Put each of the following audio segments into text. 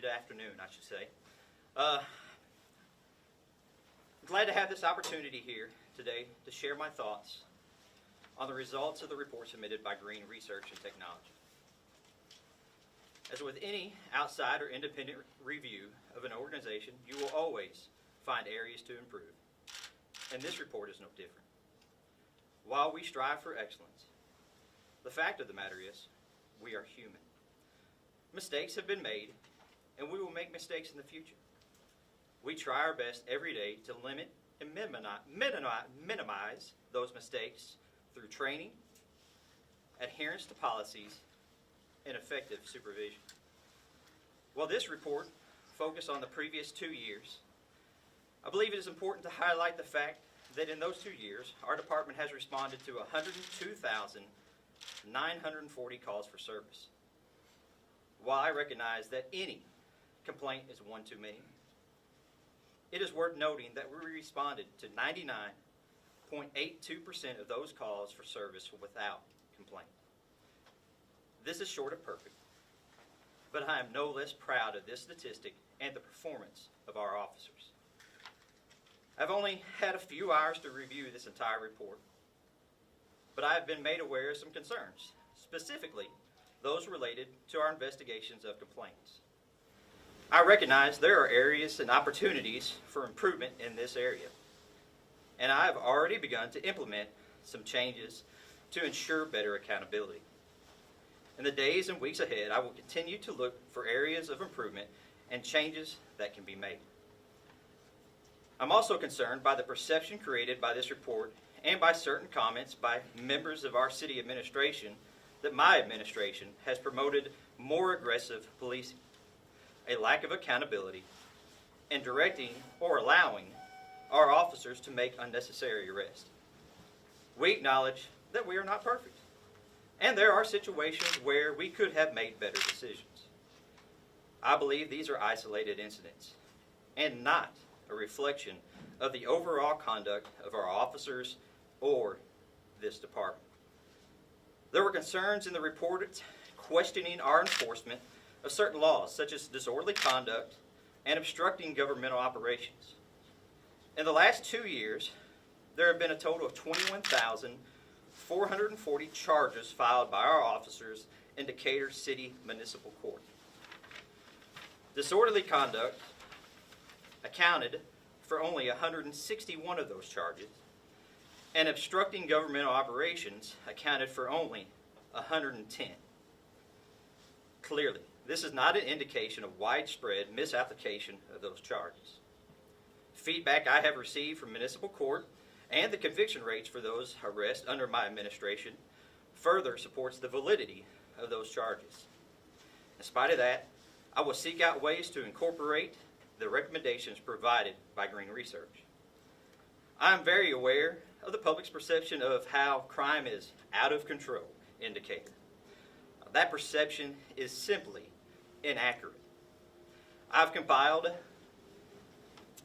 afternoon, I should say. Glad to have this opportunity here today to share my thoughts on the results of the report submitted by Green Research and Technology. As with any outside or independent review of an organization, you will always find areas to improve, and this report is no different. While we strive for excellence, the fact of the matter is we are human. Mistakes have been made, and we will make mistakes in the future. We try our best every day to limit and minimize those mistakes through training, adherence to policies, and effective supervision. While this report focused on the previous 2 years, I believe it is important to highlight the fact that in those 2 years, our department has responded to 102,940 calls for service. While I recognize that any complaint is one too many, it is worth noting that we responded to 99.82% of those calls for service without complaint. This is short of perfect, but I am no less proud of this statistic and the performance of our officers. I've only had a few hours to review this entire report, but I have been made aware of some concerns, specifically those related to our investigations of complaints. I recognize there are areas and opportunities for improvement in this area, and I have already begun to implement some changes to ensure better accountability. In the days and weeks ahead, I will continue to look for areas of improvement and changes that can be made. I'm also concerned by the perception created by this report and by certain comments by members of our city administration that my administration has promoted more aggressive policing, a lack of accountability, and directing or allowing our officers to make unnecessary arrests. We acknowledge that we are not perfect, and there are situations where we could have made better decisions. I believe these are isolated incidents and not a reflection of the overall conduct of our officers or this department. There were concerns in the report questioning our enforcement of certain laws, such as disorderly conduct and obstructing governmental operations. In the last 2 years, there have been a total of 21,440 charges filed by our officers in Decatur City Municipal Court. Disorderly conduct accounted for only 161 of those charges, and obstructing governmental operations accounted for only 110. Clearly, this is not an indication of widespread misapplication of those charges. Feedback I have received from municipal court and the conviction rates for those arrests under my administration further supports the validity of those charges. In spite of that, I will seek out ways to incorporate the recommendations provided by Green Research. I am very aware of the public's perception of how crime is out of control in Decatur. That perception is simply inaccurate. I've compiled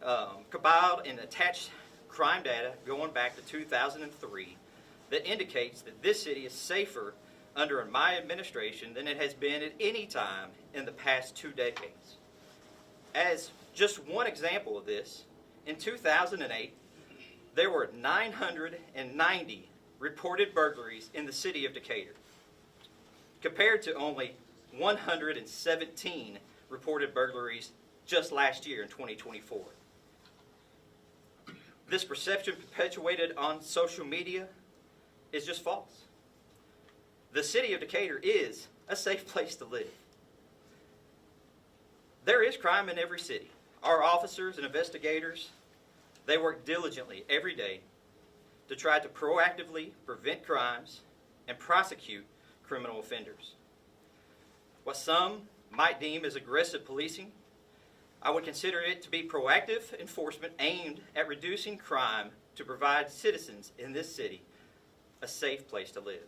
and attached crime data going back to 2003 that indicates that this city is safer under my administration than it has been at any time in the past 2 decades. As just one example of this, in 2008, there were 990 reported burglaries in the city of Decatur, compared to only 117 reported burglaries just last year in 2024. This perception perpetuated on social media is just false. The city of Decatur is a safe place to live. There is crime in every city. Our officers and investigators, they work diligently every day to try to proactively prevent crimes and prosecute criminal offenders. What some might deem as aggressive policing, I would consider it to be proactive enforcement aimed at reducing crime to provide citizens in this city a safe place to live.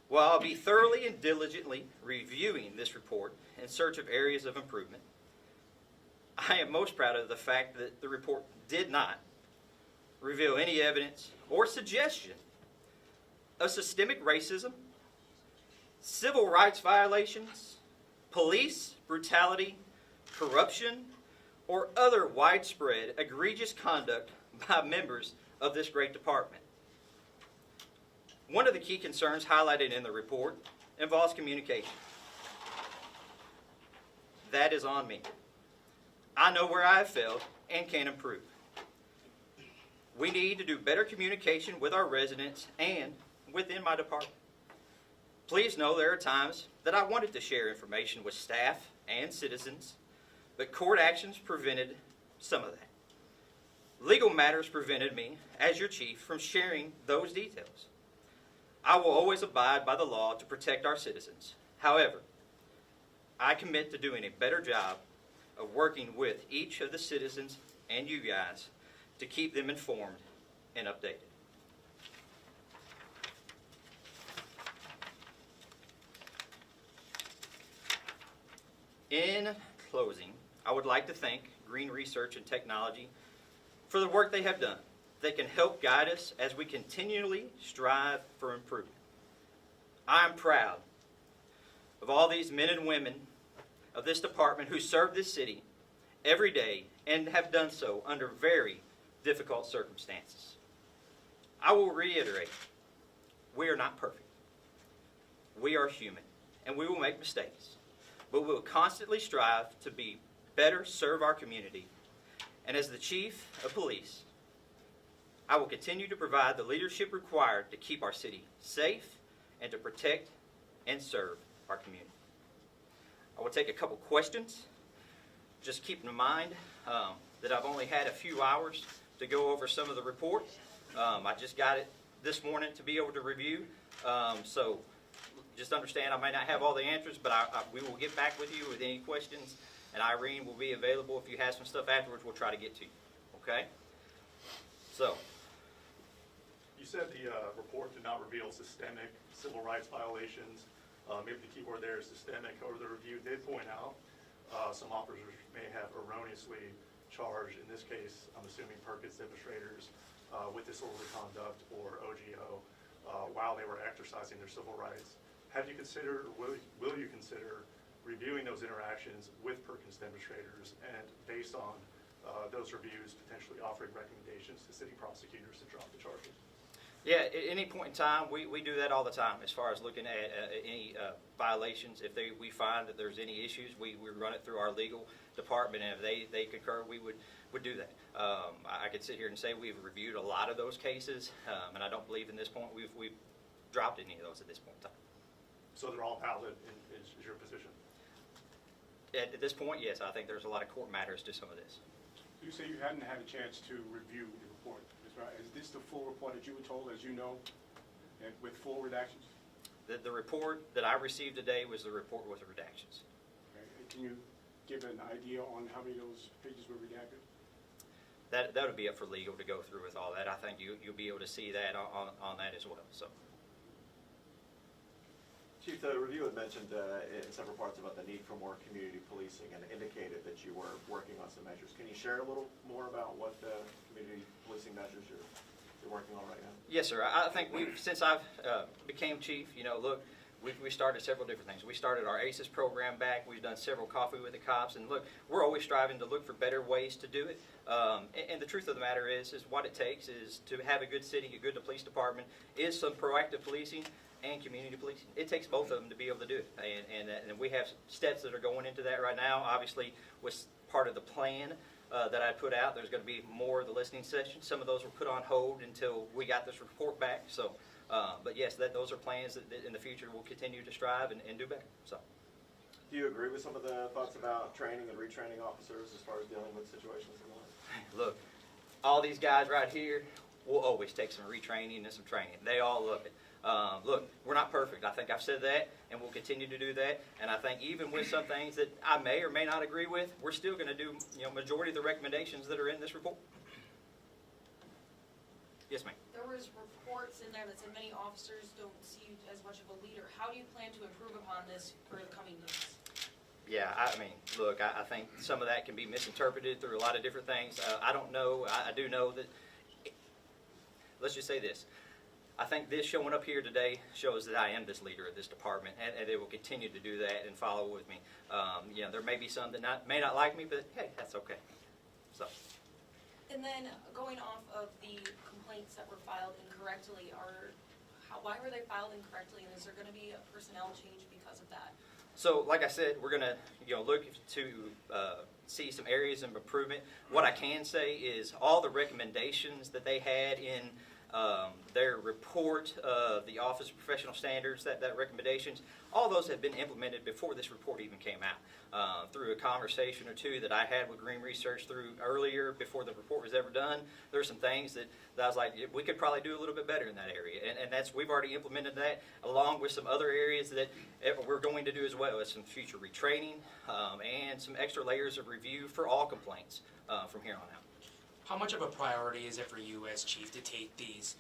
While I'll be thoroughly and diligently reviewing this report in search of areas of improvement, I am most proud of the fact that the report did not reveal any evidence or suggestion of systemic racism, civil rights violations, police brutality, corruption, or other widespread egregious conduct by members of this great department. One of the key concerns highlighted in the report involves communication. That is on me. I know where I have failed and can improve. We need to do better communication with our residents and within my department. Please know there are times that I wanted to share information with staff and citizens, but court actions prevented some of that. Legal matters prevented me, as your chief, from sharing those details. I will always abide by the law to protect our citizens. However, I commit to doing a better job of working with each of the citizens and you guys to keep them informed and updated. In closing, I would like to thank Green Research and Technology for the work they have done that can help guide us as we continually strive for improvement. I am proud of all these men and women of this department who serve this city every day and have done so under very difficult circumstances. I will reiterate, we are not perfect. We are human, and we will make mistakes, but we will constantly strive to be better, serve our community. And as the chief of police, I will continue to provide the leadership required to keep our city safe and to protect and serve our community. I will take a couple questions. Just keep in mind that I've only had a few hours to go over some of the report. I just got it this morning to be able to review. So just understand I might not have all the answers, but we will get back with you with any questions. And Irene will be available if you have some stuff afterwards. We'll try to get to you. Okay? So. You said the report did not reveal systemic civil rights violations. Maybe the key word there is systemic. However, the review did point out some officers may have erroneously charged, in this case, I'm assuming Perkins demonstrators, with disorderly conduct or OGO while they were exercising their civil rights. Have you considered, will you consider reviewing those interactions with Perkins demonstrators and based on those reviews potentially offering recommendations to city prosecutors to drop the charges? Yeah, at any point in time, we do that all the time as far as looking at any violations. If we find that there's any issues, we run it through our legal department, and if they concur, we would do that. I could sit here and say we've reviewed a lot of those cases, and I don't believe in this point we've dropped any of those at this point in time. So they're all valid is your position? At this point, yes. I think there's a lot of court matters to some of this. You say you hadn't had a chance to review the report. Is this the full report that you were told, as you know, and with full redactions? The report that I received today was the report with the redactions. Okay. Can you give an idea on how many of those pages were redacted? That would be up for legal to go through with all that. I think you'll be able to see that on that as well. So. Chief, the review had mentioned in several parts about the need for more community policing and indicated that you were working on some measures. Can you share a little more about what community policing measures you're working on right now? Yes, sir. I think since I've became chief, look, we started several different things. We started our ACES program back. We've done several coffee with the cops, and look, we're always striving to look for better ways to do it. And the truth of the matter is what it takes is to have a good city, a good police department, is some proactive policing and community policing. It takes both of them to be able to do it, and we have steps that are going into that right now. Obviously, was part of the plan that I put out. There's going to be more of the listening sessions. Some of those were put on hold until we got this report back. So, but yes, those are plans that in the future we'll continue to strive and do better. So. Do you agree with some of the thoughts about training and retraining officers as far as dealing with situations in life? Look, all these guys right here will always take some retraining and some training. They all love it. Look, we're not perfect. I think I've said that, and we'll continue to do that. And I think even with some things that I may or may not agree with, we're still going to do, majority of the recommendations that are in this report. Yes, ma'am. There was reports in there that said many officers don't see you as much of a leader. How do you plan to improve upon this for the coming years? Yeah, I mean, look, I think some of that can be misinterpreted through a lot of different things. I don't know. I do know that, let's just say this. I think this showing up here today shows that I am this leader of this department, and they will continue to do that and follow with me. There may be some that may not like me, but hey, that's okay. So, And then going off of the complaints that were filed incorrectly, why were they filed incorrectly, and is there going to be a personnel change because of that? so like I said, we're going to look to see some areas of improvement. What I can say is all the recommendations that they had in their report of the Office of Professional Standards, that recommendations, all those have been implemented before this report even came out. Through a conversation or two that I had with Green Research through earlier before the report was ever done, there's some things that I was like, we could probably do a little bit better in that area. And we've already implemented that, along with some other areas that we're going to do as well as some future retraining and some extra layers of review for all complaints from here on out. How much of a priority is it for you as chief to take these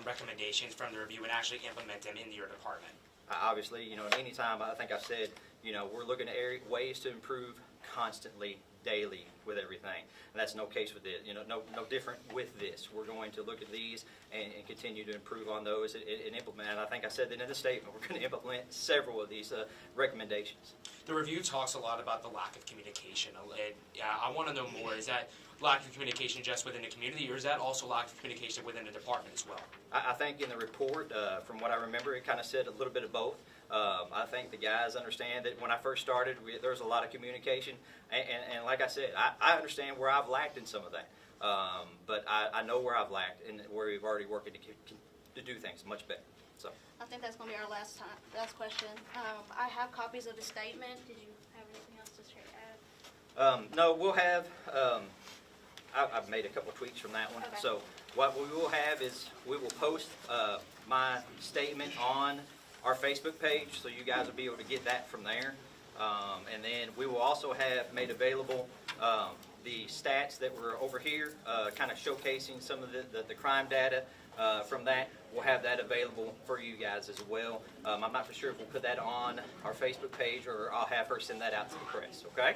recommendations from the review and actually implement them into your department? Obviously, anytime I think I've said, we're looking at ways to improve constantly, daily with everything. And that's no case with this, no different with this. We're going to look at these and continue to improve on those and implement. And I think I said that in the statement, we're going to implement several of these recommendations. The review talks a lot about the lack of communication. I want to know more. Is that lack of communication just within the community, or is that also lack of communication within the department as well? I think in the report, from what I remember, it kind of said a little bit of both. I think the guys understand that when I first started, there was a lot of communication. And like I said, I understand where I've lacked in some of that. But I know where I've lacked and where we've already working to do things much better. So I think that's going to be our last question. I have copies of the statement. Did you have anything else to add? no, we'll have. I've made a couple tweaks from that one. Okay. So what we will have is we will post my statement on our Facebook page, so you guys will be able to get that from there. And then we will also have made available the stats that were over here, kind of showcasing some of the crime data from that. We'll have that available for you guys as well. I'm not for sure if we'll put that on our Facebook page or I'll have her send that out to the press, okay?